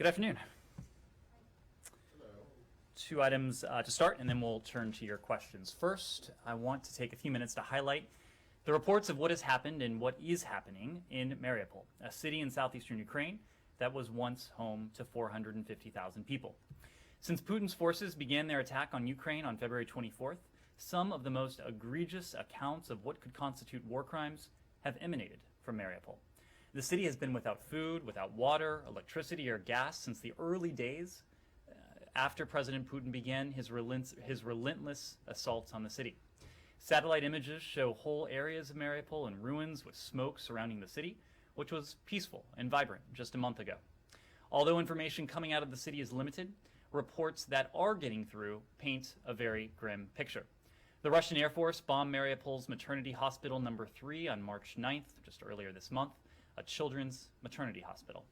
Good afternoon. Two items to start, and then we'll turn to your questions. First, I want to take a few minutes to highlight the reports of what has happened and what is happening in Mariupol, a city in southeastern Ukraine that was once home to 450,000 people. Since Putin's forces began their attack on Ukraine on February 24th, some of the most egregious accounts of what could constitute war crimes have emanated from Mariupol. The city has been without food, without water, electricity, or gas since the early days after President Putin began his relentless assaults on the city. Satellite images show whole areas of Mariupol in ruins with smoke surrounding the city, which was peaceful and vibrant just a month ago. Although information coming out of the city is limited, reports that are getting through paint a very grim picture. The Russian Air Force bombed Mariupol's maternity hospital number 3 on March 9th, just earlier this month, a children's maternity hospital.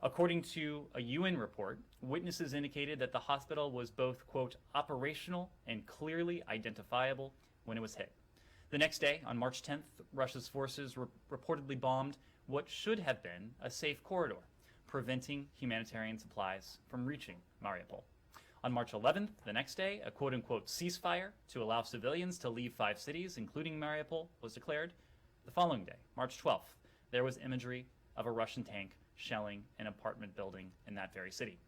According to a UN report, witnesses indicated that the hospital was both, quote, operational and clearly identifiable when it was hit. The next day, on March 10th, Russia's forces reportedly bombed what should have been a safe corridor, preventing humanitarian supplies from reaching Mariupol. On March 11th, the next day, a quote-unquote ceasefire to allow civilians to leave 5 cities, including Mariupol, was declared. The following day, March 12th, there was imagery of a Russian tank shelling an apartment building in that very city.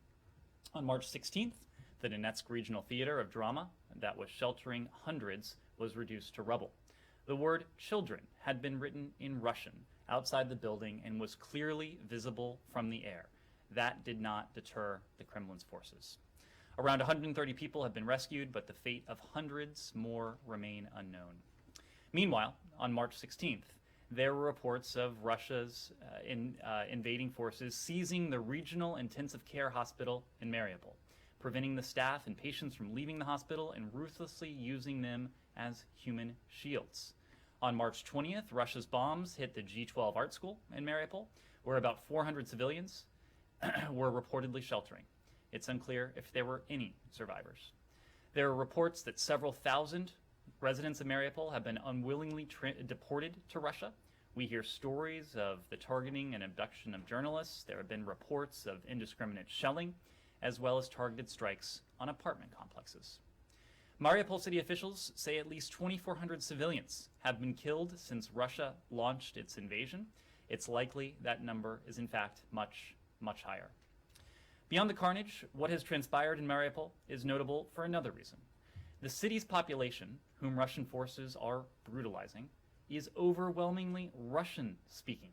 On March 16th, the Donetsk Regional Theater of Drama that was sheltering hundreds was reduced to rubble. The word children had been written in Russian outside the building and was clearly visible from the air. That did not deter the Kremlin's forces. Around 130 people have been rescued, but the fate of hundreds more remain unknown. Meanwhile, on March 16th, there were reports of Russia's invading forces seizing the regional intensive care hospital in Mariupol, preventing the staff and patients from leaving the hospital and ruthlessly using them as human shields. On March 20th, Russia's bombs hit the G12 art school in Mariupol, where about 400 civilians were reportedly sheltering. It's unclear if there were any survivors. There are reports that several thousand residents of Mariupol have been unwillingly deported to Russia. We hear stories of the targeting and abduction of journalists. There have been reports of indiscriminate shelling, as well as targeted strikes on apartment complexes. Mariupol city officials say at least 2,400 civilians have been killed since Russia launched its invasion. It's likely that number is in fact much, much higher. Beyond the carnage, what has transpired in Mariupol is notable for another reason. The city's population, whom Russian forces are brutalizing, is overwhelmingly Russian-speaking.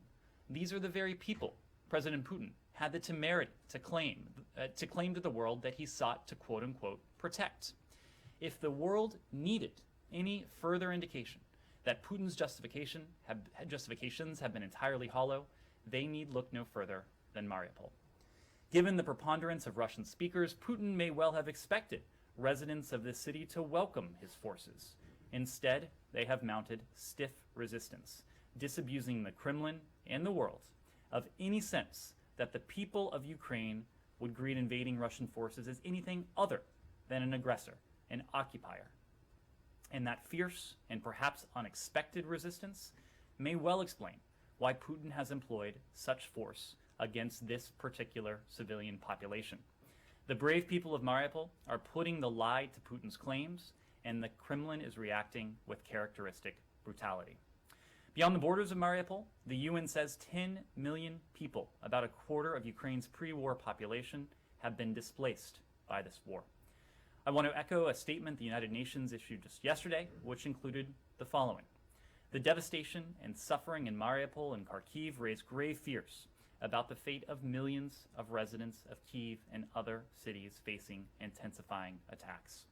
These are the very people President Putin had the temerity to claim to the world that he sought to quote-unquote protect. If the world needed any further indication that Putin's justifications have been entirely hollow, they need look no further than Mariupol. Given the preponderance of Russian speakers, Putin may well have expected residents of this city to welcome his forces. Instead, they have mounted stiff resistance, disabusing the Kremlin and the world of any sense that the people of Ukraine would greet invading Russian forces as anything other than an aggressor, an occupier. And that fierce and perhaps unexpected resistance may well explain why Putin has employed such force against this particular civilian population. The brave people of Mariupol are putting the lie to Putin's claims, and the Kremlin is reacting with characteristic brutality. Beyond the borders of Mariupol, the UN says 10 million people, about a quarter of Ukraine's pre-war population, have been displaced by this war. I want to echo a statement the United Nations issued just yesterday, which included the following. The devastation and suffering in Mariupol and Kharkiv raise grave fears about the fate of millions of residents of Kyiv and other cities facing intensifying attacks.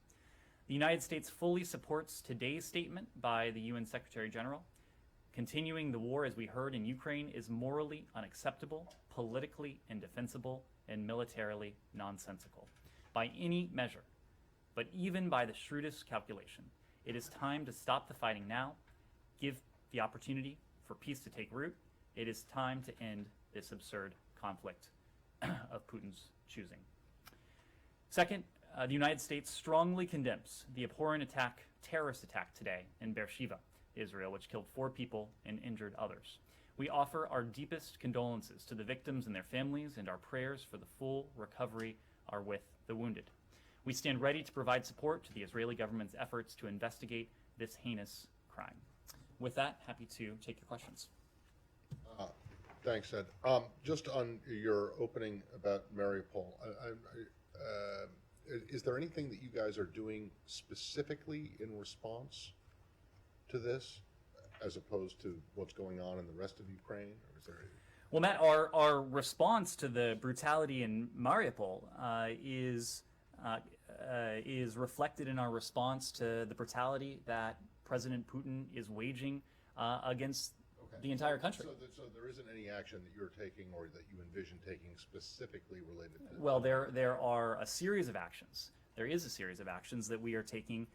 The United States fully supports today's statement by the UN Secretary General. Continuing the war, as we heard in Ukraine, is morally unacceptable, politically indefensible, and militarily nonsensical. By any measure, but even by the shrewdest calculation, it is time to stop the fighting now, give the opportunity for peace to take root. It is time to end this absurd conflict of Putin's choosing. Second, the United States strongly condemns the abhorrent terrorist attack today in Beersheba, Israel, which killed 4 people and injured others. We offer our deepest condolences to the victims and their families, and our prayers for the full recovery are with the wounded. We stand ready to provide support to the Israeli government's efforts to investigate this heinous crime. With that, happy to take your questions. Thanks, Ed. Just on your opening about Mariupol, is there anything that you guys are doing specifically in response to this, as opposed to what's going on in the rest of Ukraine? Or is there Well, Matt, our response to the brutality in Mariupol is reflected in our response to the brutality that President Putin is waging against the entire country. So there isn't any action that you're taking or that you envision taking specifically related to Well, there are a series of actions. There is a series of actions that we are taking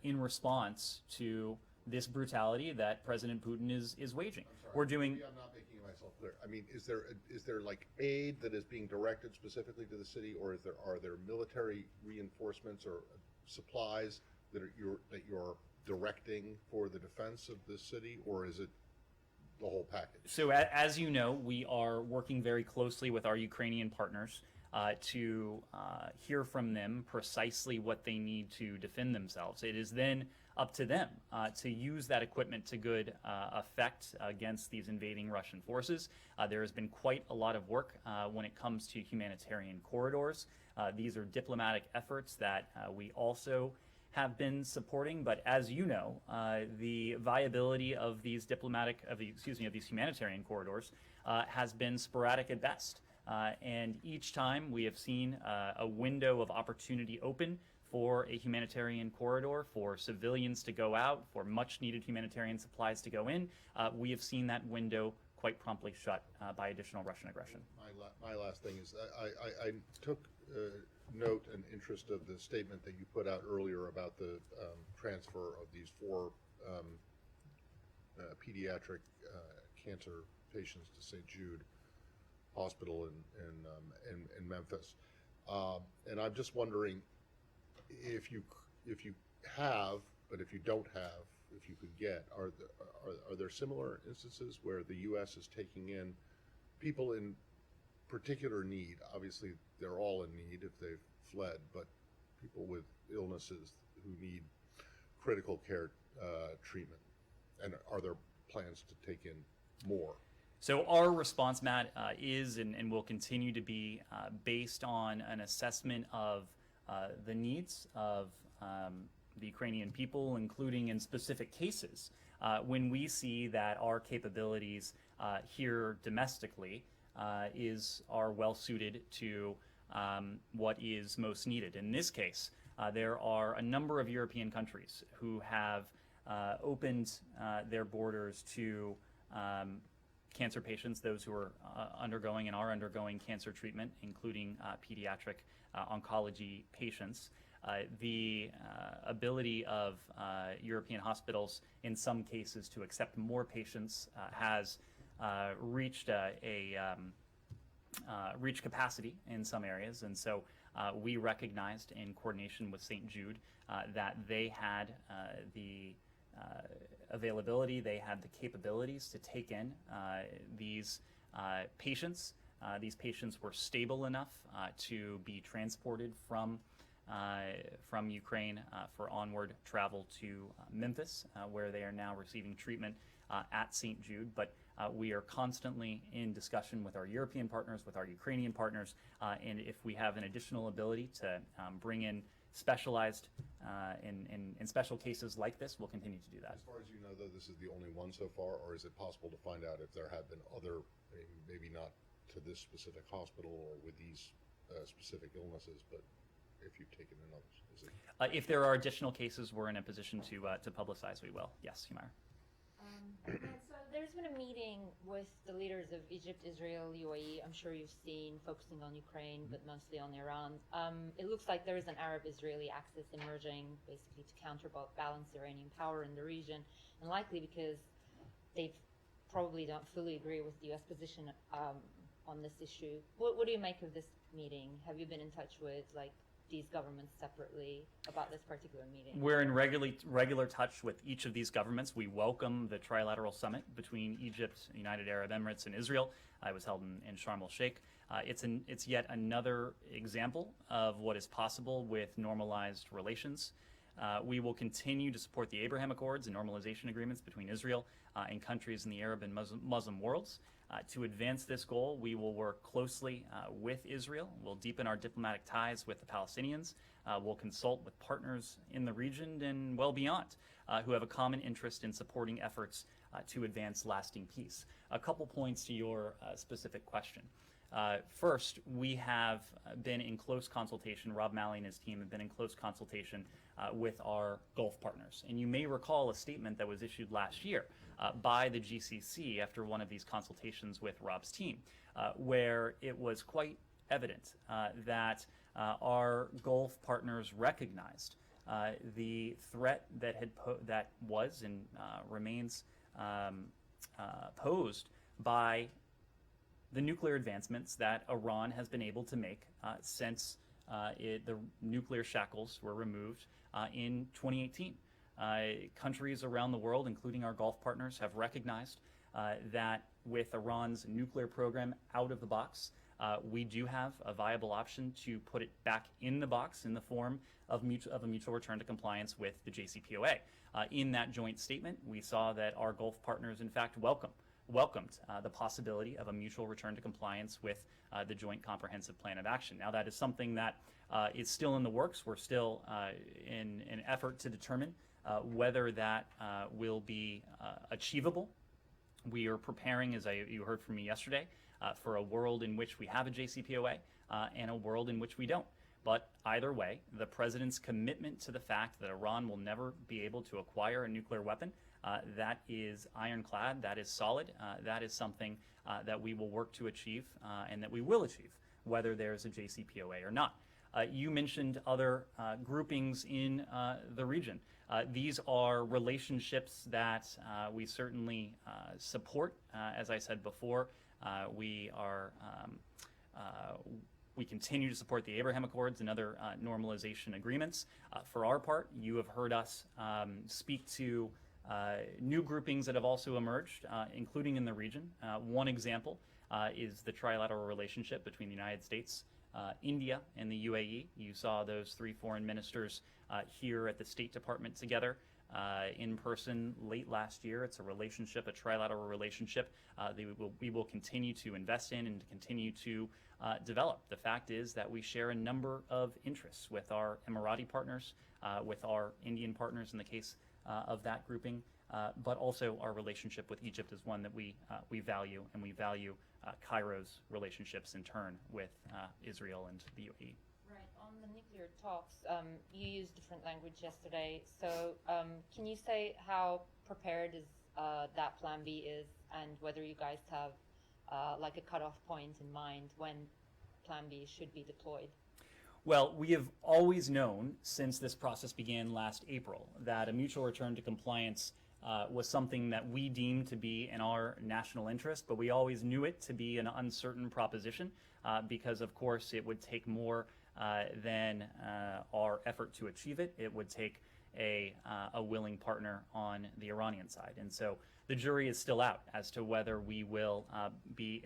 in response to this brutality that President Putin is waging. We're doing. Maybe I'm not making myself clear. I mean, is there like aid that is being directed specifically to the city, or are there military reinforcements or supplies that you're directing for the defense of the city, or is it the whole package? So as you know, we are working very closely with our Ukrainian partners to hear from them precisely what they need to defend themselves. It is then up to them to use that equipment to good effect against these invading Russian forces. There has been quite a lot of work when it comes to humanitarian corridors. These are diplomatic efforts that we also have been supporting, but as you know, the viability of these humanitarian corridors has been sporadic at best. And each time we have seen a window of opportunity open for a humanitarian corridor, for civilians to go out, for much needed humanitarian supplies to go in, we have seen that window quite promptly shut by additional Russian aggression. My last thing is I took note and interest of the statement that you put out earlier about the transfer of these 4 pediatric cancer patients to St. Jude Hospital in Memphis, and I'm just wondering if you have, but if you don't have, if you could get, are there similar instances where the U.S. is taking in people in particular need? Obviously, they're all in need if they've fled, but people with illnesses who need critical care treatment. And are there plans to take in more? So our response, Matt, is and will continue to be based on an assessment of the needs of the Ukrainian people, including in specific cases when we see that our capabilities here domestically are well suited to what is most needed. In this case, there are a number of European countries who have opened their borders to cancer patients, those who are undergoing and are undergoing cancer treatment, including pediatric oncology patients. The ability of European hospitals in some cases to accept more patients has reached reached capacity in some areas, and so we recognized in coordination with St. Jude that they had the availability, they had the capabilities to take in these patients. These patients were stable enough to be transported from Ukraine for onward travel to Memphis, where they are now receiving treatment at St. Jude. But we are constantly in discussion with our European partners, with our Ukrainian partners, and if we have an additional ability to bring in specialized in special cases like this, we'll continue to do that. As far as you know, though, this is the only one so far, or is it possible to find out if there have been other, maybe not to this specific hospital or with these specific illnesses, but if you've taken in others? Is it? If there are additional cases we're in a position to publicize, we will. Yes, Humira. So there's been a meeting with the leaders of EgyptIsrael UAE. I'm sure you've seen, focusing on Ukraine, but mostly on Iran. It looks like there is an Arab-Israeli axis emerging, basically to counterbalance Iranian power in the region, and likely because they probably don't fully agree with the U.S. position on this issue. What do you make of this meeting? Have you been in touch with these governments separately about this particular meeting? We're in regular touch with each of these governments. We welcome the trilateral summit between Egypt, United Arab Emirates, and Israel. It was held in Sharm el-Sheikh. It's yet another example of what is possible with normalized relations. We will continue to support the Abraham Accords and normalization agreements between Israel and countries in the Arab and Muslim worlds. To advance this goal, we will work closely with Israel. We'll deepen our diplomatic ties with the Palestinians. We'll consult with partners in the region and well beyond who have a common interest in supporting efforts to advance lasting peace. A couple points to your specific question. First, we have been in close consultation, Rob Malley and his team have been in close consultation with our Gulf partners. And you may recall a statement that was issued last year by the GCC after one of these consultations with Rob's team, where it was quite evident that our Gulf partners recognized the threat that was and remains posed by the nuclear advancements that Iran has been able to make since the nuclear shackles were removed in 2018. Countries around the world, including our Gulf partners, have recognized that with Iran's nuclear program out of the box, we do have a viable option to put it back in the box in the form of a mutual return to compliance with the JCPOA. In that joint statement, we saw that our Gulf partners, in fact, welcomed the possibility of a mutual return to compliance with the Joint Comprehensive Plan of Action. Now, that is something that is still in the works. We're still in an effort to determine whether that will be achievable. We are preparing, as you heard from me yesterday, for a world in which we have a JCPOA and a world in which we don't. But either way, the president's commitment to the fact that Iran will never be able to acquire a nuclear weapon, that is ironclad, that is solid, that is something that we will work to achieve and that we will achieve, whether there's a JCPOA or not. You mentioned other groupings in the region. These are relationships that we certainly support. As I said before, we continue to support the Abraham Accords and other normalization agreements. For our part, you have heard us speak to new groupings that have also emerged, including in the region. One example is the trilateral relationship between the United States, India, and the UAE. You saw those three foreign ministers here at the State Department together in person late last year. It's a relationship, a trilateral relationship that we will continue to invest in and to continue to develop. The fact is that we share a number of interests with our Emirati partners, with our Indian partners in the case of that grouping, but also our relationship with Egypt is one that we value, and we value Cairo's relationships in turn with Israel and the UAE. Right. On the nuclear talks, you used different language yesterday. So can you say how prepared that Plan B is, and whether you guys have like a cutoff point in mind when Plan B should be deployed? Well, we have always known since this process began last April that a mutual return to compliance was something that we deemed to be in our national interest, but we always knew it to be an uncertain proposition because, of course, it would take more than our effort to achieve it. It would take a willing partner on the Iranian side. And so the jury is still out as to whether we will be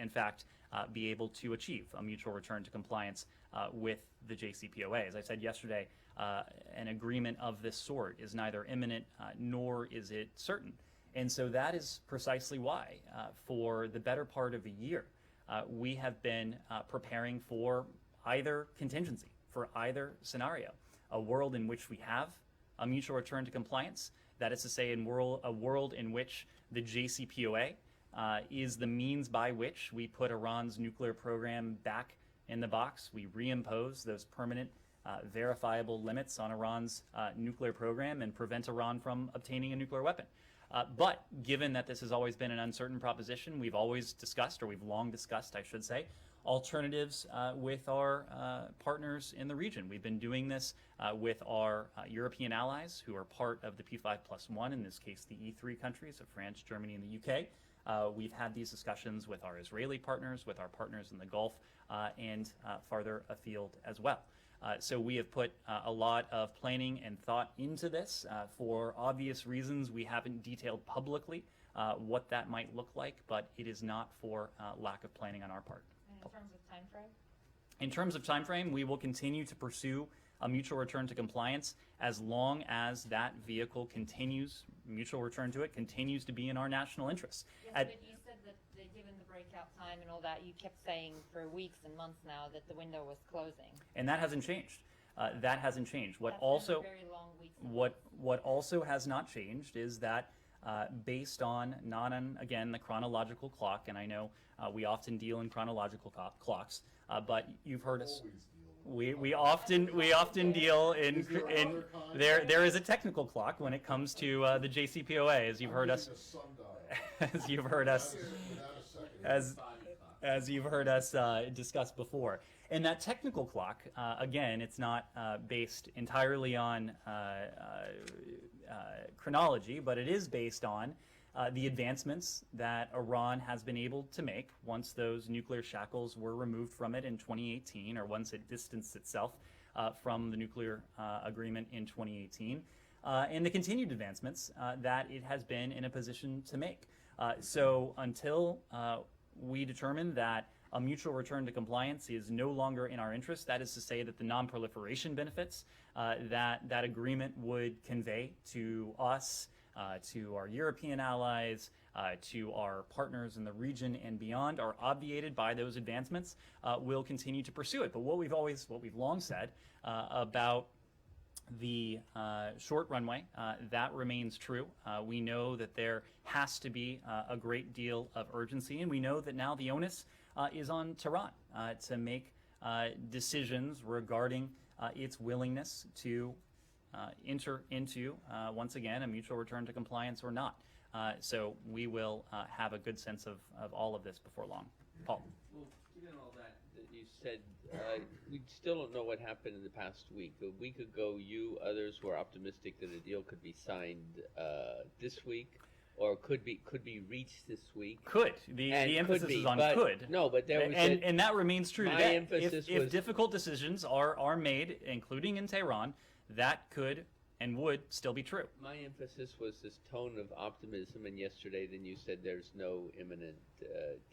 able to achieve a mutual return to compliance with the JCPOA. As I said yesterday, an agreement of this sort is neither imminent nor is it certain. And so that is precisely why, for the better part of a year, we have been preparing for either contingency, for either scenario. A world in which we have a mutual return to compliance, that is to say, a world in which the JCPOA is the means by which we put Iran's nuclear program back in the box. We reimpose those permanent, verifiable limits on Iran's nuclear program and prevent Iran from obtaining a nuclear weapon. But given that this has always been an uncertain proposition, we've always discussed, or we've long discussed, I should say, alternatives with our partners in the region. We've been doing this with our European allies who are part of the P5+1, in this case the E3 countries of France, Germany, and the UK. We've had these discussions with our Israeli partners, with our partners in the Gulf, and farther afield as well. So we have put a lot of planning and thought into this. For obvious reasons, we haven't detailed publicly what that might look like, but it is not for lack of planning on our part. And in terms of time frame? In terms of time frame, we will continue to pursue a mutual return to compliance as long as that vehicle continues, mutual return to it continues to be in our national interest. Yes, At- but you said that given the breakout time and all that, you kept saying for weeks and months now that the window was closing. and that hasn't changed. That hasn't changed. What That's been also very long weeks and what also has not changed is that based on not on again the chronological clock, and I know we often deal in chronological clocks, but you've heard us. We often deal in there is a technical clock when it comes to the JCPOA, as you've heard us as you've heard us as you've heard us discuss before. And that technical clock, again, it's not based entirely on chronology, but it is based on the advancements that Iran has been able to make once those nuclear shackles were removed from it in 2018, or once it distanced itself from the nuclear agreement in 2018, and the continued advancements that it has been in a position to make. So until we determine that a mutual return to compliance is no longer in our interest, that is to say that the non-proliferation benefits that agreement would convey to us, to our European allies, to our partners in the region and beyond are obviated by those advancements, we'll continue to pursue it. But what we've long said about the short runway, that remains true. We know that there has to be a great deal of urgency, and we know that now the onus is on Tehran to make decisions regarding its willingness to enter into, once again, a mutual return to compliance or not. So we will have a good sense of all of this before long. Paul. Well, given all that you said, we still don't know what happened in the past week. A week ago, you, others were optimistic that a deal could be signed this week, or could be reached this week. Could. The emphasis is on but, could. No, but there was and that remains true my today. emphasis If was, difficult decisions are made, including in Tehran, that could and would still be true. my emphasis was this tone of optimism, and yesterday then you said there's no imminent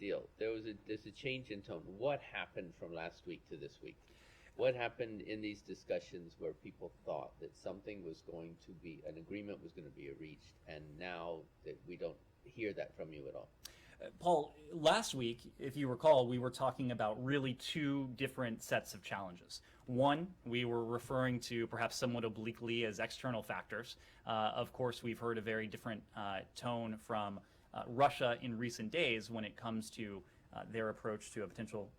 deal. There's a change in tone. What happened from last week to this week? What happened in these discussions where people thought that something was going to be, an agreement was going to be reached, and now that we don't hear that from you at all? Paul, last week, if you recall, we were talking about really two different sets of challenges. One, we were referring to perhaps somewhat obliquely as external factors. Of course, we've heard a very different tone from Russia in recent days when it comes to their approach to a potential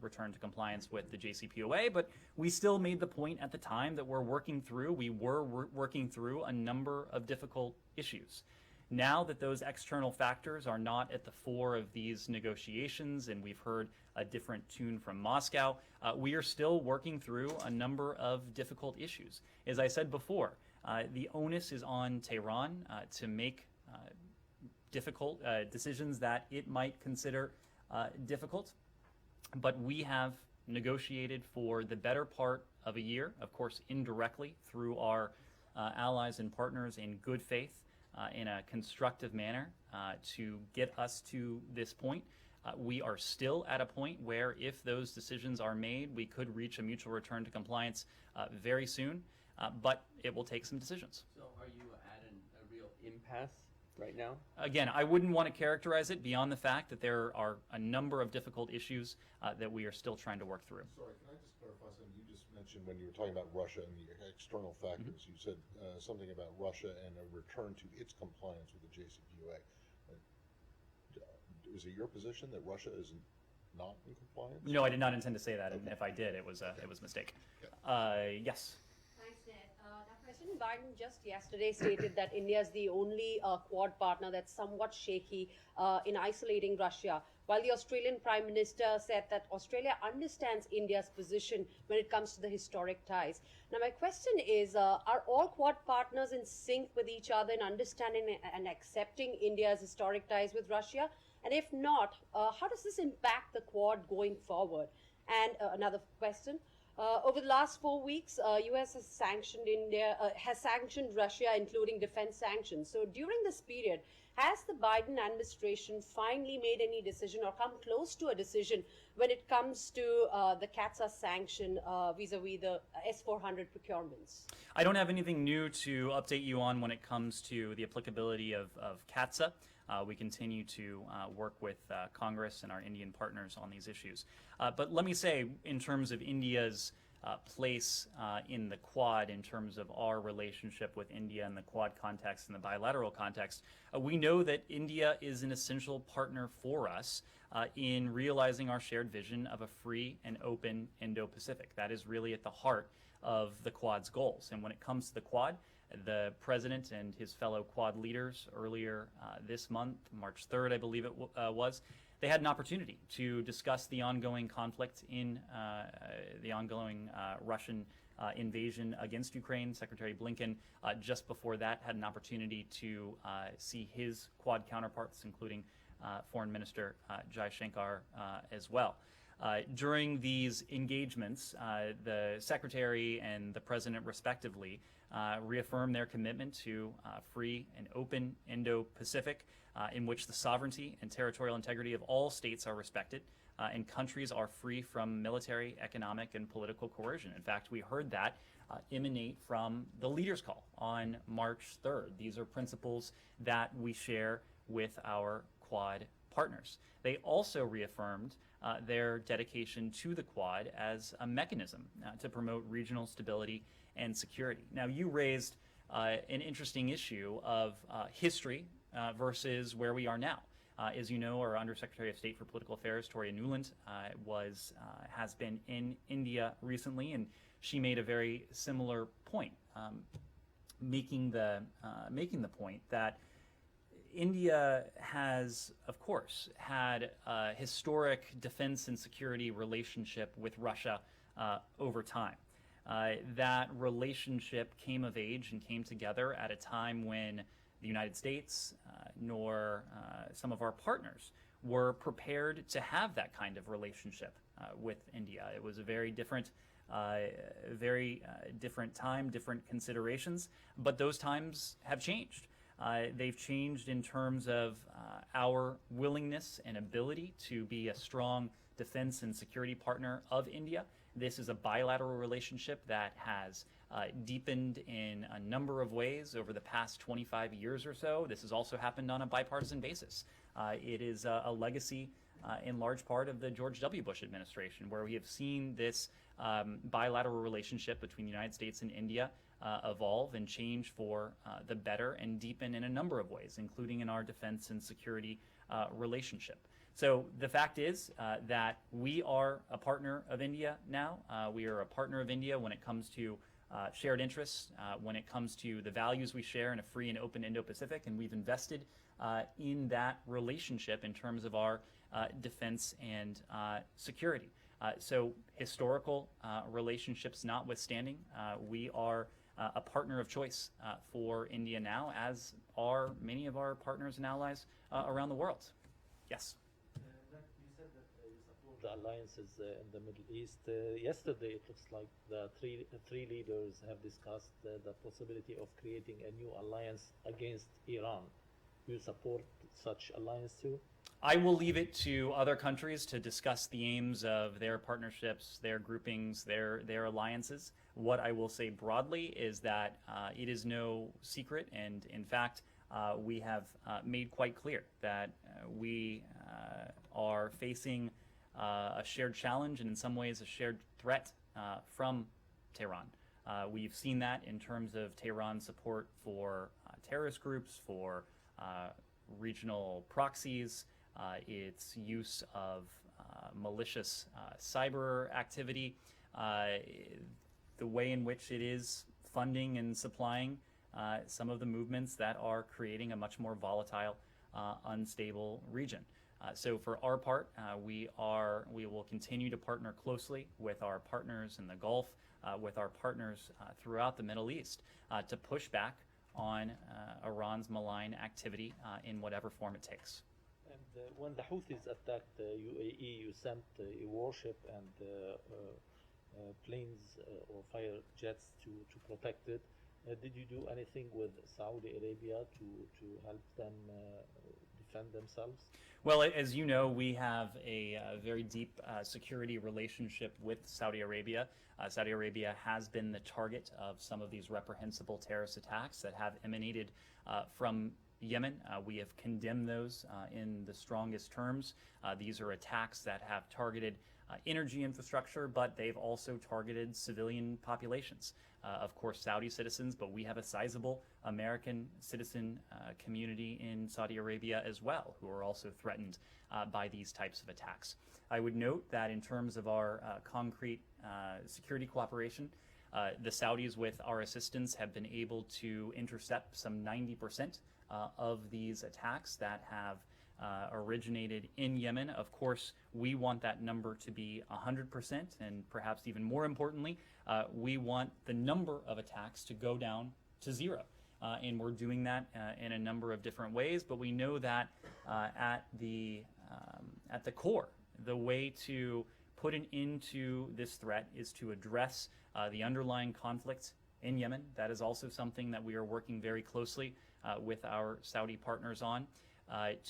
return to compliance with the JCPOA, but we still made the point at the time that we were working through a number of difficult issues. Now that those external factors are not at the fore of these negotiations, and we've heard a different tune from Moscow, we are still working through a number of difficult issues. As I said before, the onus is on Tehran to make difficult decisions that it might consider difficult, but we have negotiated for the better part of a year, of course indirectly through our allies and partners in good faith, in a constructive manner to get us to this point. We are still at a point where if those decisions are made, we could reach a mutual return to compliance very soon, but it will take some decisions. So are you at a real impasse right now? Again, I wouldn't want to characterize it beyond the fact that there are a number of difficult issues that we are still trying to work through. Sorry, can I just clarify something? You just mentioned when you were talking about Russia and the external factors, you said something about Russia and a return to its compliance with the JCPOA. Is it your position that Russia is not in compliance? No, I did not intend to say that, and if I did, it was a mistake. Yes. Thanks, Ned. Now, President Biden just yesterday stated that India is the only Quad partner that's somewhat shaky in isolating Russia, while the Australian Prime Minister said that Australia understands India's position when it comes to the historic ties. Now, my question is, are all Quad partners in sync with each other in understanding and accepting India's historic ties with Russia? And if not, how does this impact the Quad going forward? And another question, Over the last 4 weeks, U.S. has sanctioned has sanctioned Russia, including defense sanctions. So during this period, has the Biden administration finally made any decision or come close to a decision when it comes to the CAATSA sanction vis-a-vis the S-400 procurements? I don't have anything new to update you on when it comes to the applicability of CAATSA. We continue to work with Congress and our Indian partners on these issues. But let me say, in terms of India's place in the Quad, in terms of our relationship with India in the Quad context and the bilateral context, we know that India is an essential partner for us in realizing our shared vision of a free and open Indo-Pacific. That is really at the heart of the Quad's goals. And when it comes to the Quad, the president and his fellow Quad leaders earlier this month, March 3rd, I believe it was, they had an opportunity to discuss the ongoing conflict in the ongoing Russian invasion against Ukraine. Secretary Blinken, just before that, had an opportunity to see his Quad counterparts, including Foreign Minister Jaishankar as well. During these engagements, the Secretary and the President, respectively, reaffirmed their commitment to free and open Indo-Pacific, in which the sovereignty and territorial integrity of all states are respected, and countries are free from military, economic, and political coercion. In fact, we heard that emanate from the Leaders' Call on March 3rd. These are principles that we share with our Quad partners. They also reaffirmed their dedication to the Quad as a mechanism to promote regional stability and security. Now, you raised an interesting issue of history versus where we are now. As you know, our Undersecretary of State for Political Affairs, Toria Nuland, has been in India recently, and she made a very similar point, making the point that India has, of course, had a historic defense and security relationship with Russia over time. That relationship came of age and came together at a time when the United States nor some of our partners were prepared to have that kind of relationship with India. It was a very different time, different considerations, but those times have changed. They've changed in terms of our willingness and ability to be a strong defense and security partner of India. This is a bilateral relationship that has deepened in a number of ways over the past 25 years or so. This has also happened on a bipartisan basis. It is a legacy in large part of the George W. Bush administration, where we have seen this bilateral relationship between the United States and India evolve and change for the better and deepen in a number of ways, including in our defense and security relationship. So the fact is that we are a partner of India now. We are a partner of India when it comes to shared interests, when it comes to the values we share in a free and open Indo-Pacific, and we've invested in that relationship in terms of our defense and security. So historical relationships notwithstanding, we are a partner of choice for India now, as are many of our partners and allies around the world. Yes? You said that you support the alliances in the Middle East. Yesterday, it looks like the three leaders have discussed the possibility of creating a new alliance against Iran. Do you support such alliance too? I will leave it to other countries to discuss the aims of their partnerships, their groupings, their alliances. What I will say broadly is that it is no secret, and in fact, we have made quite clear that we are facing a shared challenge and in some ways a shared threat from Tehran. We've seen that in terms of Tehran's support for terrorist groups, for regional proxies, its use of malicious cyber activity, the way in which it is funding and supplying some of the movements that are creating a much more volatile, unstable region. So for our part, we will continue to partner closely with our partners in the Gulf, with our partners throughout the Middle East, to push back on Iran's malign activity in whatever form it takes. And when the Houthis attacked the UAE, you sent a warship and planes or fire jets to protect it. Did you do anything with Saudi Arabia to help them defend themselves? Well, as you know, we have a very deep security relationship with Saudi Arabia. Saudi Arabia has been the target of some of these reprehensible terrorist attacks that have emanated from Yemen. We have condemned those in the strongest terms. These are attacks that have targeted energy infrastructure, but they've also targeted civilian populations. Of course, Saudi citizens, but we have a sizable American citizen community in Saudi Arabia as well, who are also threatened by these types of attacks. I would note that in terms of our concrete security cooperation, the Saudis, with our assistance, have been able to intercept some 90% of these attacks that have originated in Yemen. Of course, we want that number to be 100%, and perhaps even more importantly, we want the number of attacks to go down to zero. And we're doing that in a number of different ways, but we know that at the core, the way to put an end to this threat is to address the underlying conflict in Yemen. That is also something that we are working very closely with our Saudi partners on.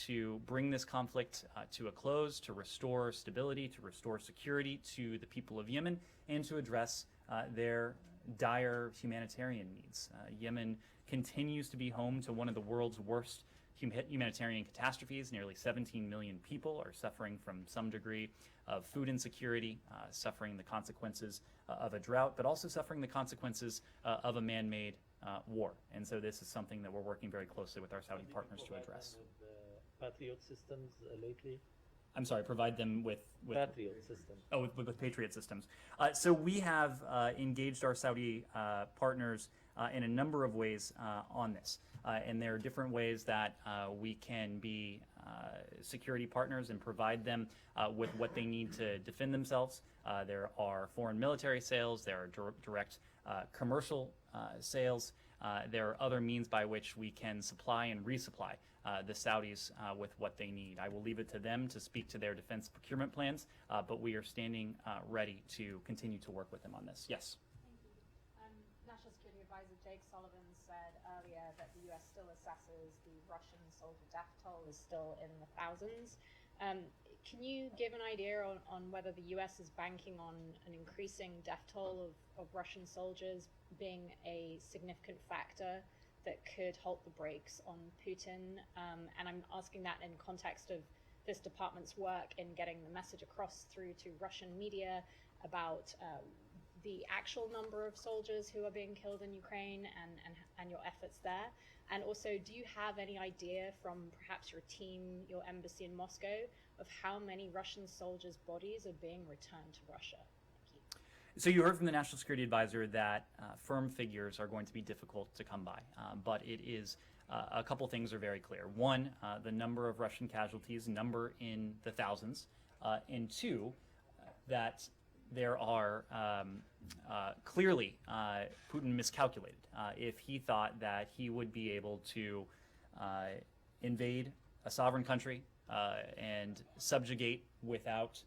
To bring this conflict to a close, to restore stability, to restore security to the people of Yemen, and to address their dire humanitarian needs. Yemen continues to be home to one of the world's worst humanitarian catastrophes. Nearly 17 million people are suffering from some degree of food insecurity, suffering the consequences of a drought, but also suffering the consequences of a man-made war. And so this is something that we're working very closely with our Saudi partners to address. With Patriot systems lately? I'm sorry, provide them with Patriot systems. Oh, with Patriot systems. So we have engaged our Saudi partners in a number of ways on this. And there are different ways that we can be security partners and provide them with what they need to defend themselves. There are foreign military sales, there are direct commercial sales. There are other means by which we can supply and resupply the Saudis with what they need. I will leave it to them to speak to their defense procurement plans, but we are standing ready to continue to work with them on this. Yes? Thank you. National Security Advisor Jake Sullivan said earlier that the U.S. still assesses the Russian soldier death toll is still in the thousands. Can you give an idea on whether the U.S. is banking on an increasing death toll of Russian soldiers being a significant factor that could halt the brakes on Putin? And I'm asking that in context of this department's work in getting the message across through to Russian media about the actual number of soldiers who are being killed in Ukraine and your efforts there. And also, do you have any idea from perhaps your team, your embassy in Moscow, of how many Russian soldiers' bodies are being returned to Russia? Thank you. So you heard from the National Security Advisor that firm figures are going to be difficult to come by, but it is a couple things are very clear. One, the number of Russian casualties, number in the thousands, and two, that there are clearly Putin miscalculated if he thought that he would be able to invade a sovereign country and subjugate without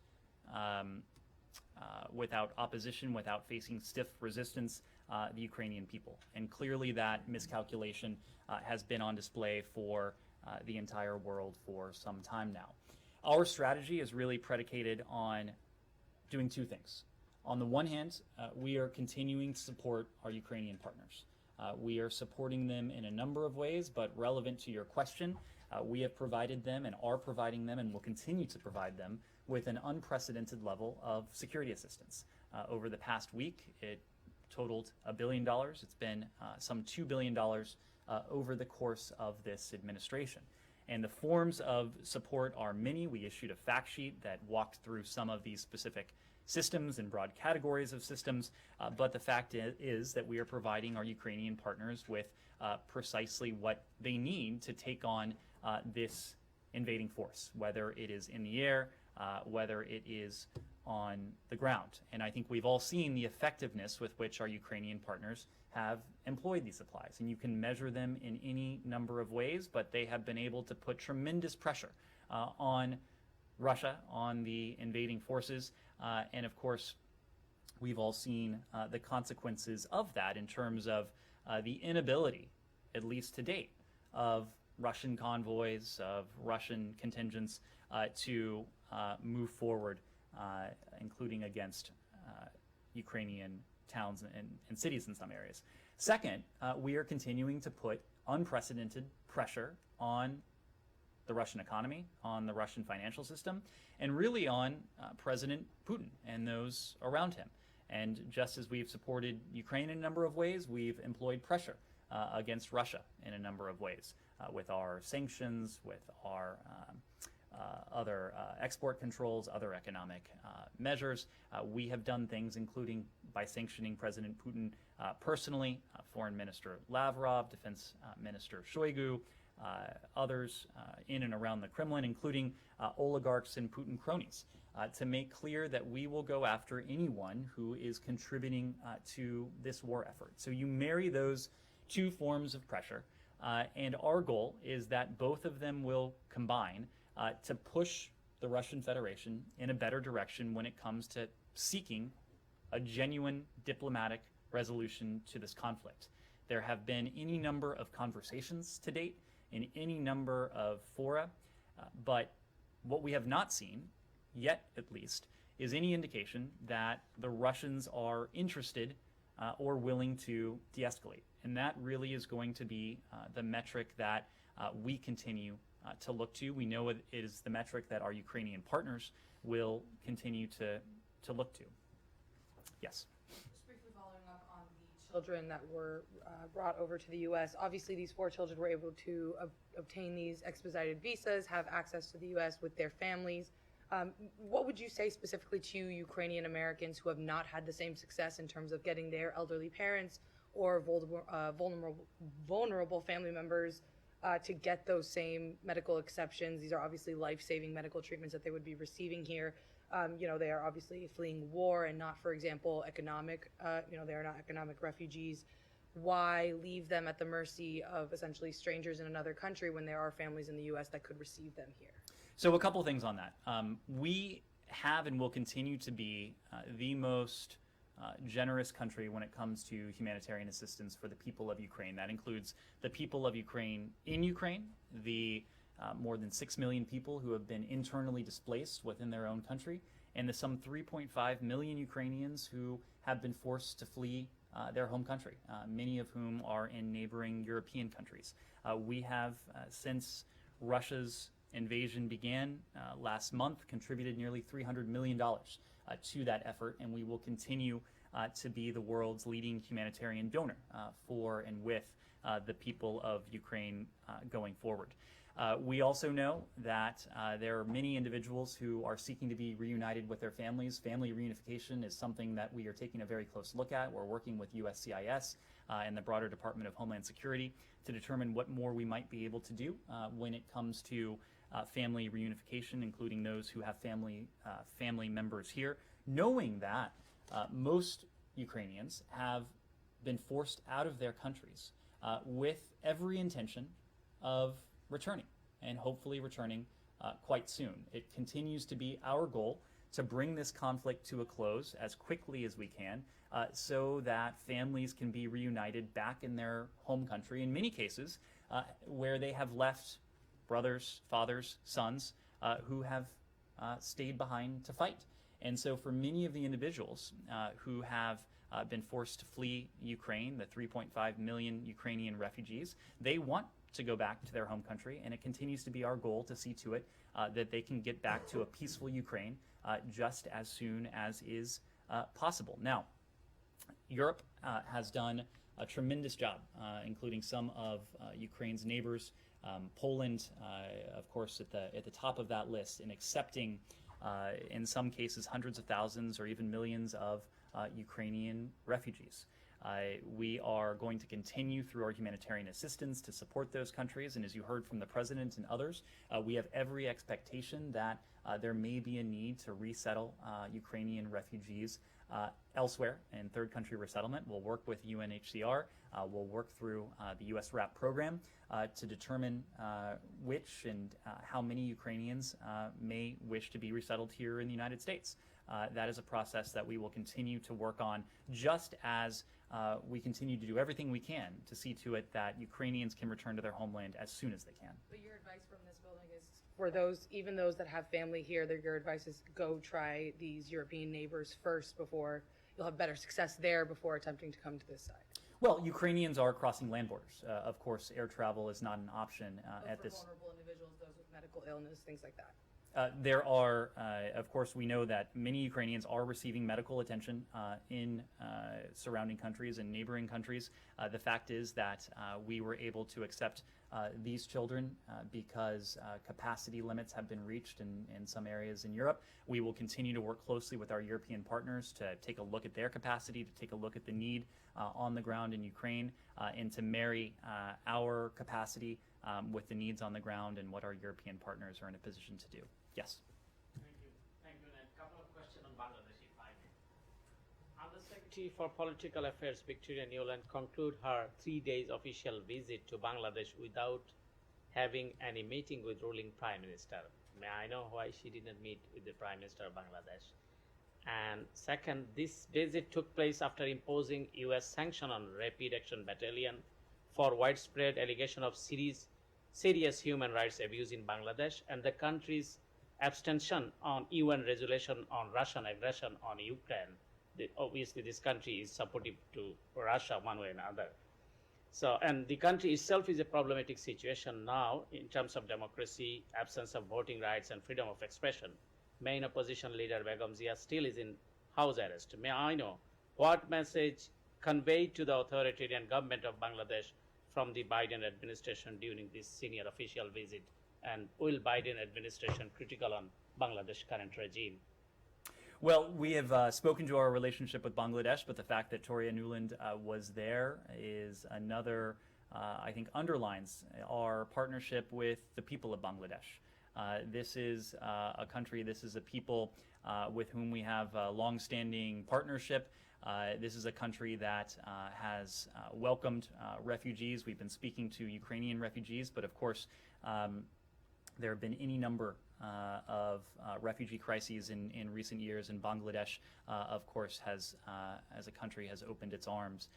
opposition, without facing stiff resistance, the Ukrainian people. And clearly that miscalculation has been on display for the entire world for some time now. Our strategy is really predicated on doing two things. On the one hand, we are continuing to support our Ukrainian partners. We are supporting them in a number of ways, but relevant to your question, we have provided them and are providing them and will continue to provide them with an unprecedented level of security assistance. Over the past week, it totaled $1 billion. It's been some $2 billion over the course of this administration. And the forms of support are many. We issued a fact sheet that walked through some of these specific systems and broad categories of systems, but the fact is that we are providing our Ukrainian partners with precisely what they need to take on this invading force, whether it is in the air, whether it is on the ground. And I think we've all seen the effectiveness with which our Ukrainian partners have employed these supplies. And you can measure them in any number of ways, but they have been able to put tremendous pressure on Russia, on the invading forces. And of course, we've all seen the consequences of that in terms of the inability, at least to date, of Russian convoys, of Russian contingents to move forward, including against Ukrainian towns and cities in some areas. Second, we are continuing to put unprecedented pressure on the Russian economy, on the Russian financial system, and really on President Putin and those around him. And just as we've supported Ukraine in a number of ways, we've employed pressure against Russia in a number of ways, with our sanctions, with our other export controls, other economic measures. We have done things including by sanctioning President Putin personally, Foreign Minister Lavrov, Defense Minister Shoigu, others in and around the Kremlin, including oligarchs and Putin cronies, to make clear that we will go after anyone who is contributing to this war effort. So you marry those two forms of pressure, and our goal is that both of them will combine to push the Russian Federation in a better direction when it comes to seeking a genuine diplomatic resolution to this conflict. There have been any number of conversations to date in any number of fora, but what we have not seen, yet at least, is any indication that the Russians are interested or willing to de-escalate. And that really is going to be the metric that we continue to look to. We know it is the metric that our Ukrainian partners will continue to look to. Yes? Just briefly following up on the children that were brought over to the U.S. Obviously, these 4 children were able to obtain these expedited visas, have access to the U.S. with their families. What would you say specifically to Ukrainian Americans who have not had the same success in terms of getting their elderly parents or vulnerable family members to get those same medical exceptions? These are obviously life-saving medical treatments that they would be receiving here. They are obviously fleeing war and not, for example, economic, they are not economic refugees. Why leave them at the mercy of essentially strangers in another country when there are families in the U.S. that could receive them here? So a couple things on that. We have and will continue to be the most generous country when it comes to humanitarian assistance for the people of Ukraine. That includes the people of Ukraine in Ukraine, the more than 6 million people who have been internally displaced within their own country, and the some 3.5 million Ukrainians who have been forced to flee their home country, many of whom are in neighboring European countries. We have, since Russia's invasion began last month, contributed nearly $300 million to that effort, and we will continue to be the world's leading humanitarian donor for and with the people of Ukraine going forward. We also know that there are many individuals who are seeking to be reunited with their families. Family reunification is something that we are taking a very close look at. We're working with USCIS and the broader Department of Homeland Security to determine what more we might be able to do when it comes to family reunification, including those who have family members here, knowing that most Ukrainians have been forced out of their countries with every intention of returning, and hopefully returning quite soon. It continues to be our goal to bring this conflict to a close as quickly as we can so that families can be reunited back in their home country, in many cases where they have left brothers, fathers, sons who have stayed behind to fight. And so for many of the individuals who have been forced to flee Ukraine, the 3.5 million Ukrainian refugees, they want to go back to their home country, and it continues to be our goal to see to it that they can get back to a peaceful Ukraine just as soon as is possible. Now, Europe has done a tremendous job, including some of Ukraine's neighbors. Poland, of course, at the top of that list, in accepting, in some cases, hundreds of thousands or even millions of Ukrainian refugees. We are going to continue through our humanitarian assistance to support those countries, and as you heard from the President and others, we have every expectation that there may be a need to resettle Ukrainian refugees elsewhere in third country resettlement. We'll work with UNHCR. We'll work through the U.S. RAP program to determine which and how many Ukrainians may wish to be resettled here in the United States. That is a process that we will continue to work on, just as we continue to do everything we can to see to it that Ukrainians can return to their homeland as soon as they can. But your advice from this building is for those, even those that have family here, your advice is go try these European neighbors first before you'll have better success there before attempting to come to this side. Well, Ukrainians are crossing land borders. Of course, air travel is not an option at for this. vulnerable individuals, those with medical illness, things like that. There are, of course, we know that many Ukrainians are receiving medical attention in surrounding countries and neighboring countries. The fact is that we were able to accept these children because capacity limits have been reached in some areas in Europe. We will continue to work closely with our European partners to take a look at their capacity, to take a look at the need on the ground in Ukraine, and to marry our capacity with the needs on the ground and what our European partners are in a position to do. Yes. Thank you. Thank you. And a couple of questions on Bangladesh, if I may. Undersecretary for Political Affairs Victoria Newland conclude her 3 days official visit to Bangladesh without having any meeting with ruling Prime Minister. May I know why she didn't meet with the Prime Minister of Bangladesh? And second, this visit took place after imposing US sanction on Rapid Action Battalion for widespread allegation of serious human rights abuse in Bangladesh and the country's abstention on UN resolution on Russian aggression on Ukraine. Obviously, this country is supportive to Russia one way or another. So, and the country itself is a problematic situation now in terms of democracy, absence of voting rights, and freedom of expression. Main opposition leader Begum Zia still is in house arrest. May I know what message conveyed to the authoritarian government of Bangladesh from the Biden administration during this senior official visit, and will Biden administration critical on Bangladesh current regime? Well, we have spoken to our relationship with Bangladesh, but the fact that Toria Newland was there is another, I think, underlines our partnership with the people of Bangladesh. This is a country, this is a people with whom we have a long-standing partnership. This is a country that has welcomed refugees. We've been speaking to Ukrainian refugees, but of course, there have been any number of refugee crises in recent years, and Bangladesh, of course, has, as a country, has opened its arms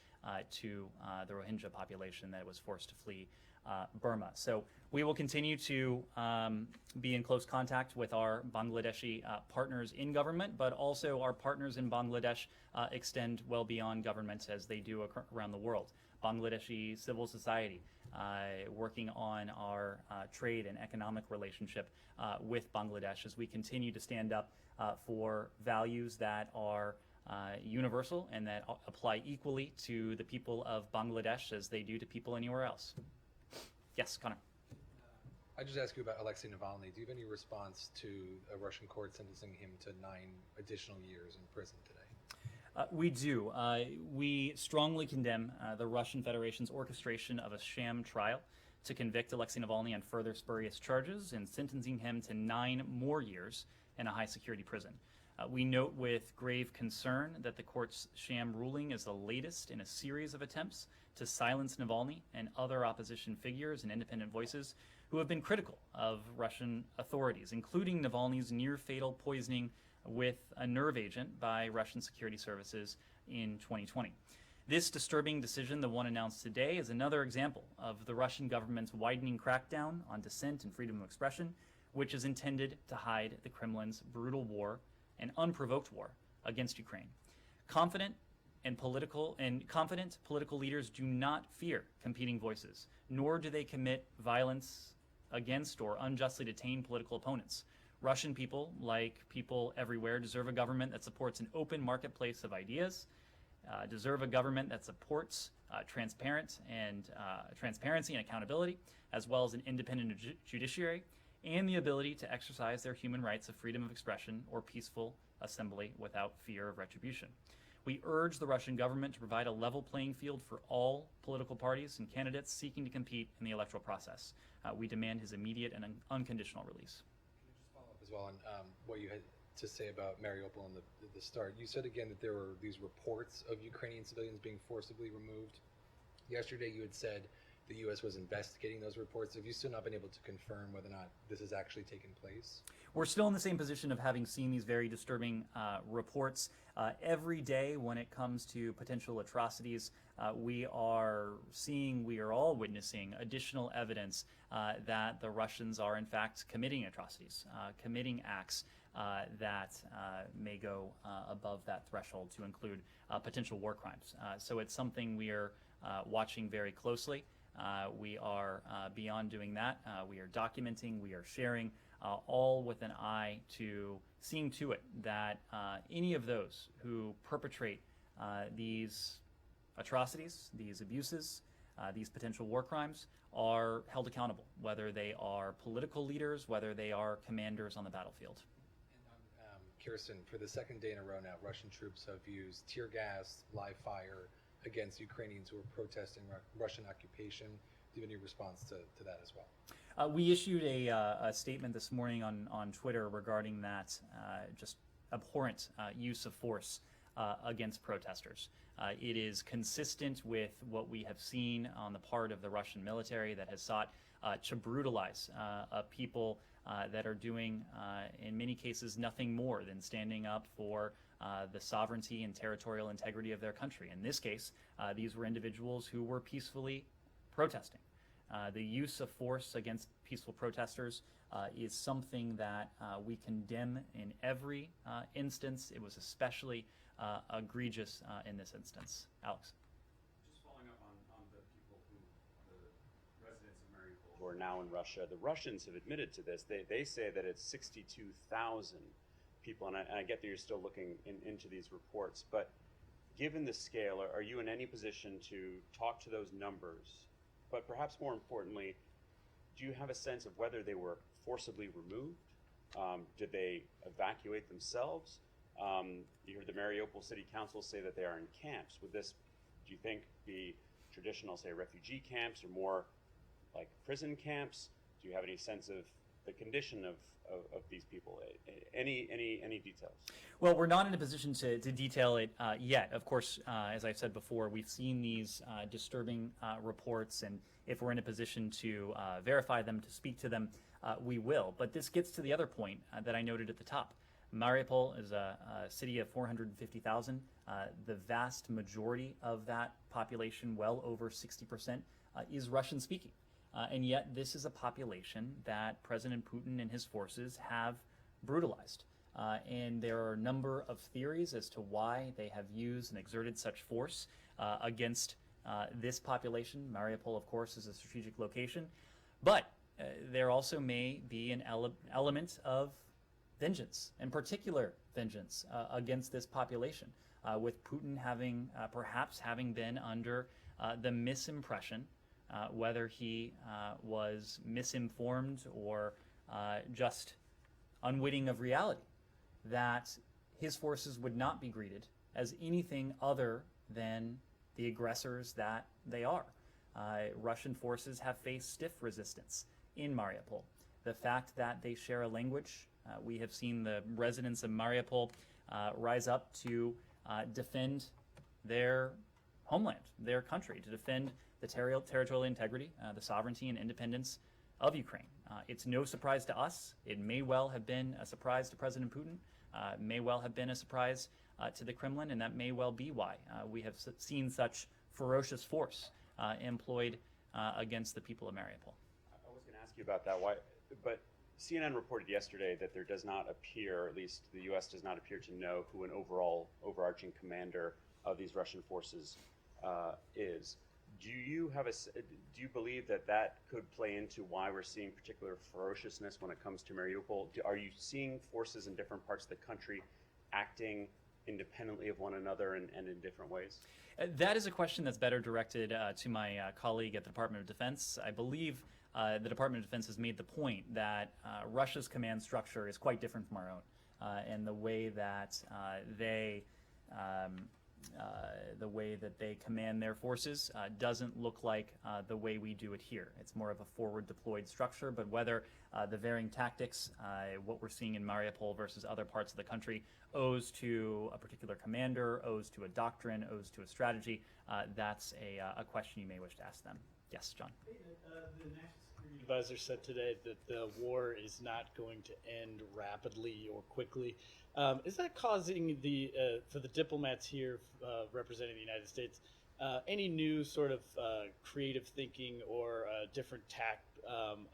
to the Rohingya population that was forced to flee Burma. So we will continue to be in close contact with our Bangladeshi partners in government, but also our partners in Bangladesh extend well beyond governments as they do around the world. Bangladeshi civil society, working on our trade and economic relationship with Bangladesh as we continue to stand up for values that are universal and that apply equally to the people of Bangladesh as they do to people anywhere else. Yes, Connor. I just ask you about Alexei Navalny. Do you have any response to a Russian court sentencing him to 9 additional years in prison today? We do. We strongly condemn the Russian Federation's orchestration of a sham trial to convict Alexei Navalny on further spurious charges and sentencing him to 9 more years in a high-security prison. We note with grave concern that the court's sham ruling is the latest in a series of attempts to silence Navalny and other opposition figures and independent voices who have been critical of Russian authorities, including Navalny's near-fatal poisoning with a nerve agent by Russian security services in 2020. This disturbing decision, the one announced today, is another example of the Russian government's widening crackdown on dissent and freedom of expression, which is intended to hide the Kremlin's brutal war and unprovoked war against Ukraine. Confident political leaders do not fear competing voices, nor do they commit violence against or unjustly detain political opponents. Russian people, like people everywhere, deserve a government that supports an open marketplace of ideas, deserve a government that supports transparency and accountability, as well as an independent judiciary, and the ability to exercise their human rights of freedom of expression or peaceful assembly without fear of retribution. We urge the Russian government to provide a level playing field for all political parties and candidates seeking to compete in the electoral process. We demand his immediate and unconditional release. Can you just follow up as well on what you had to say about Mariupol in the start. You said again that there were these reports of Ukrainian civilians being forcibly removed. Yesterday you had said the U.S. was investigating those reports. Have you still not been able to confirm whether or not this has actually taken place? We're still in the same position of having seen these very disturbing reports. Every day when it comes to potential atrocities, we are all witnessing additional evidence that the Russians are in fact committing atrocities, committing acts that may go above that threshold to include potential war crimes. So it's something we are watching very closely. We are beyond doing that. We are documenting, we are sharing, all with an eye to seeing to it that any of those who perpetrate these atrocities, these abuses, these potential war crimes are held accountable, whether they are political leaders, whether they are commanders on the battlefield. And Kirsten, for the second day in a row now, Russian troops have used tear gas, live fire against Ukrainians who are protesting Russian occupation. Do you have any response to that as well? We issued a statement this morning on Twitter regarding that just abhorrent use of force against protesters. It is consistent with what we have seen on the part of the Russian military that has sought to brutalize people that are doing, in many cases, nothing more than standing up for the sovereignty and territorial integrity of their country. In this case, these were individuals who were peacefully protesting. The use of force against peaceful protesters is something that we condemn in every instance. It was especially egregious in this instance. Alex. Just following up on the people the residents of Mariupol who are now in Russia, the Russians have admitted to this. They say that it's 62,000 people, and I get that you're still looking into these reports, but given the scale, are you in any position to talk to those numbers? But perhaps more importantly, do you have a sense of whether they were forcibly removed? Did they evacuate themselves? You heard the Mariupol City Council say that they are in camps. Would this, do you think, be traditional, say, refugee camps or more like prison camps? Do you have any sense of the condition of these people? Any details? Well, we're not in a position to detail it yet. Of course, as I've said before, we've seen these disturbing reports, and if we're in a position to verify them, to speak to them, we will. But this gets to the other point that I noted at the top. Mariupol is a city of 450,000. The vast majority of that population, well over 60%, is Russian-speaking. And yet this is a population that President Putin and his forces have brutalized. And there are a number of theories as to why they have used and exerted such force against this population. Mariupol, of course, is a strategic location. But there also may be an element of vengeance, in particular vengeance, against this population, with Putin perhaps having been under the misimpression, whether he was misinformed or just unwitting of reality, that his forces would not be greeted as anything other than the aggressors that they are. Russian forces have faced stiff resistance in Mariupol. The fact that they share a language, we have seen the residents of Mariupol rise up to defend their homeland, their country, to defend the territorial integrity, the sovereignty and independence of Ukraine. It's no surprise to us. It may well have been a surprise to President Putin, may well have been a surprise to the Kremlin, and that may well be why we have seen such ferocious force employed against the people of Mariupol. I was going to ask you about that, but CNN reported yesterday that there does not appear, at least the U.S. does not appear to know who an overarching commander of these Russian forces is. Do you believe that could play into why we're seeing particular ferociousness when it comes to Mariupol? Are you seeing forces in different parts of the country acting independently of one another and in different ways? That is a question that's better directed to my colleague at the Department of Defense. I believe the Department of Defense has made the point that Russia's command structure is quite different from our own, and the way that they the way that they command their forces doesn't look like the way we do it here. It's more of a forward deployed structure, but whether the varying tactics, what we're seeing in Mariupol versus other parts of the country, owes to a particular commander, owes to a doctrine, owes to a strategy, that's a question you may wish to ask them. Yes, John. The National Security Advisor said today that the war is not going to end rapidly or quickly. Is that causing for the diplomats here representing the United States, any new sort of creative thinking or different tact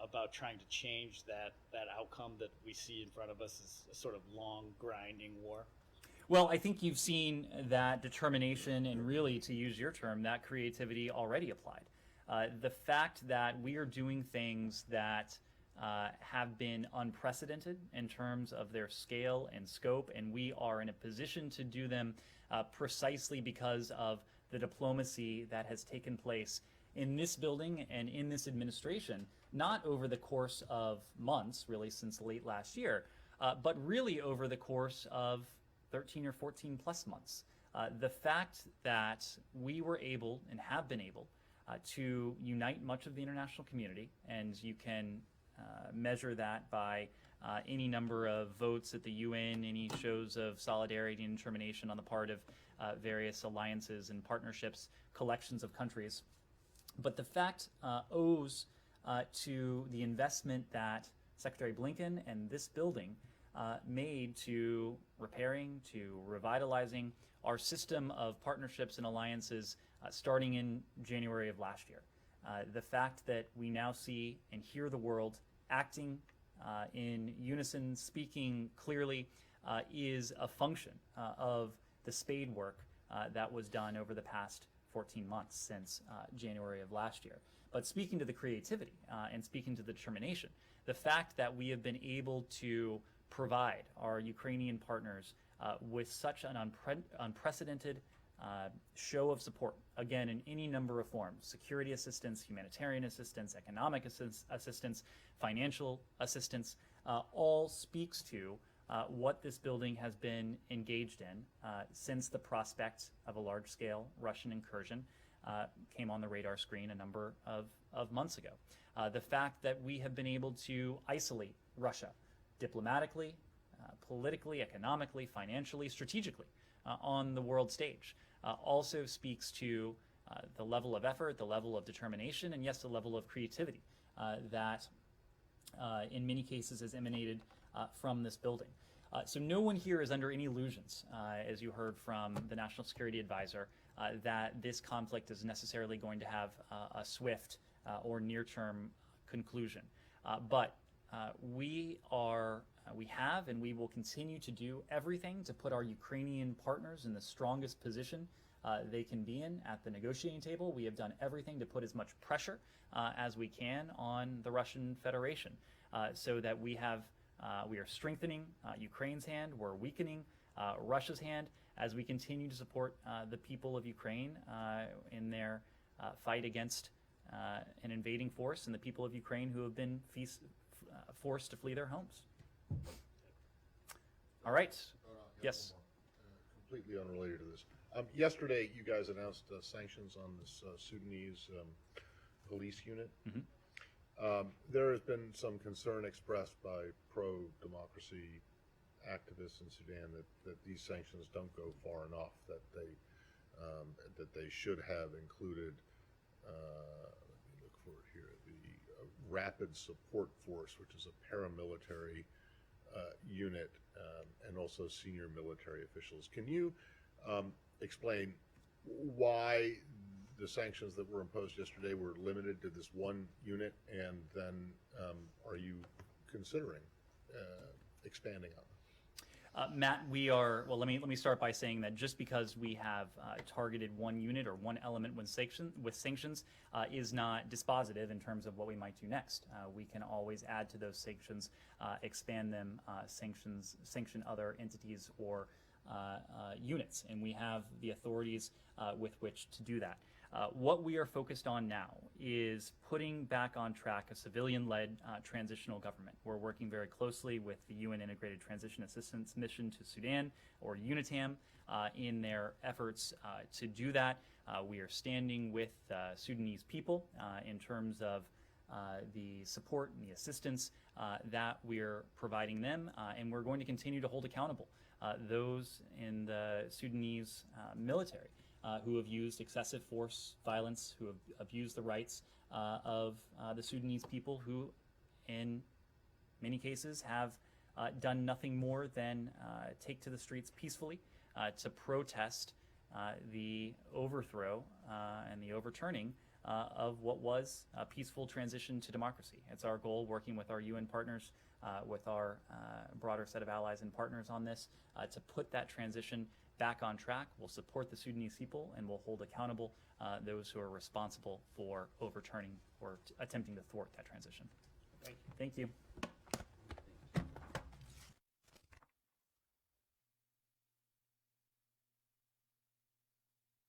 about trying to change that outcome that we see in front of us as a sort of long, grinding war? Well, I think you've seen that determination and really, to use your term, that creativity already applied. The fact that we are doing things that have been unprecedented in terms of their scale and scope, and we are in a position to do them precisely because of the diplomacy that has taken place in this building and in this administration, not over the course of months, really since late last year, but really over the course of 13 or 14 plus months. The fact that we were able and have been able to unite much of the international community, and you can measure that by any number of votes at the UN, any shows of solidarity and determination on the part of various alliances and partnerships, collections of countries. But the fact owes to the investment that Secretary Blinken and this building made to repairing, to revitalizing our system of partnerships and alliances starting in January of last year. The fact that we now see and hear the world acting in unison, speaking clearly, is a function of the spade work that was done over the past 14 months since January of last year. But speaking to the creativity and speaking to the determination, the fact that we have been able to provide our Ukrainian partners with such an unprecedented show of support, again, in any number of forms: security assistance, humanitarian assistance, economic assistance, financial assistance, all speaks to what this building has been engaged in since the prospect of a large-scale Russian incursion came on the radar screen a number of months ago. The fact that we have been able to isolate Russia diplomatically, politically, economically, financially, strategically on the world stage also speaks to the level of effort, the level of determination, and yes, the level of creativity that in many cases has emanated from this building. So no one here is under any illusions, as you heard from the National Security Advisor, that this conflict is necessarily going to have a swift or near-term conclusion. But we have and we will continue to do everything to put our Ukrainian partners in the strongest position they can be in at the negotiating table. We have done everything to put as much pressure as we can on the Russian Federation so that we are strengthening Ukraine's hand, we're weakening Russia's hand as we continue to support the people of Ukraine in their fight against an invading force and the people of Ukraine who have been forced to flee their homes. All right. Yes. Completely unrelated to this. Yesterday, you guys announced sanctions on this Sudanese police unit. Mm-hmm. There has been some concern expressed by pro-democracy activists in Sudan that these sanctions don't go far enough, that they should have included, let me look for it here, the Rapid Support Force, which is a paramilitary unit, and also senior military officials. Can you explain why the sanctions that were imposed yesterday were limited to this one unit, and then are you considering expanding on them? Matt, we are, well, let me start by saying that just because we have targeted one unit or one element with sanctions is not dispositive in terms of what we might do next. We can always add to those sanctions, expand them, sanction other entities or units, and we have the authorities with which to do that. What we are focused on now is putting back on track a civilian-led transitional government. We're working very closely with the UN Integrated Transition Assistance Mission to Sudan, or UNITAM, in their efforts to do that. We are standing with Sudanese people in terms of the support and the assistance that we're providing them, and we're going to continue to hold accountable those in the Sudanese military who have used excessive force, violence, who have abused the rights of the Sudanese people, who in many cases have done nothing more than take to the streets peacefully to protest the overthrow and the overturning of what was a peaceful transition to democracy. It's our goal, working with our UN partners, with our broader set of allies and partners on this, to put that transition back on track. We'll support the Sudanese people, and we'll hold accountable those who are responsible for overturning or attempting to thwart that transition. Thank you.